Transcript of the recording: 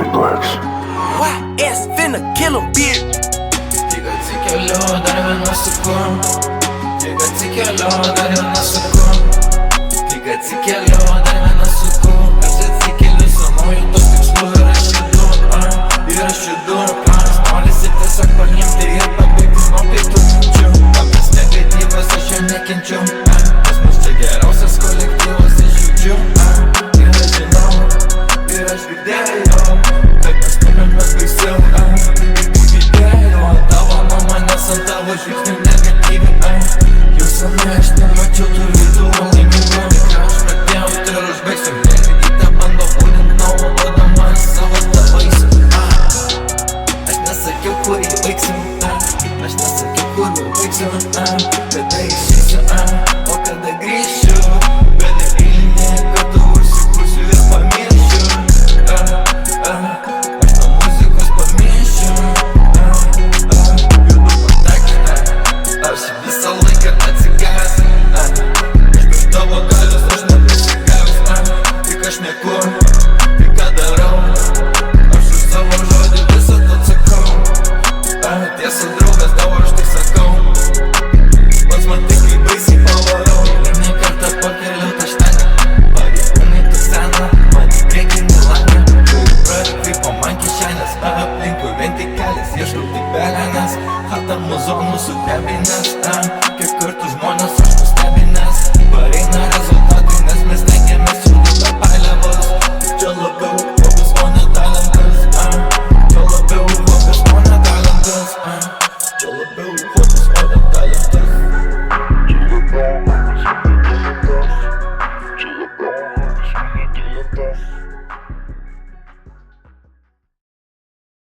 Singlex. YS finna kill him, bitch. Diga-te que é louco, dar o nosso corpo. Diga-te que é louco, dar o nosso corpo. Diga-te que é louco, dar o nosso corpo. Кажется, que ele самой тот эксплозер расчудон, и расчудон. Смоли си те са конем, ти е побег, но пито ничу. Там без негатива, също не кенчу. Аз му стегерал с колектива, се шучу. Бираш едно, бираш видео. Так не спомням на писел. Жизнь негативен, eu съм нещо, мъчото видувал и ми бъде краш. Предел те ръжбех съм, негативна банда буде много, бъда моя салата вайса. Аз не са кил хури уиксам, аз не са кил хури уиксам. Къде изшиса, о къде гриша. Бъде или не, като урси курси вир памиша. Аз на музика спамиша. Аз си висал лика на цигара. Между това кажа страшно пресекава. Викаш някой, вика да рол. Аз ще са лъжа да висат от сакъл. Тя са друга, става ще сакъл. Пъцмате хлиба и си паварол. Или не карта покер, люта щаня. Пари умито сана, мани бреки не ланя. Прави какви по-манки шайна. Смага плинко, вентикали, също ти бяга нас. Хата му зону с отяби нас. Какъвто жмона също стаби нас. Пари на резултати, не сме снеги, ме суди да пайля въз. Чала бил, въпис моня тален къс. Чала бил, въпис моня тален къс. Чала бил, въпис моня тален къс. Chill about,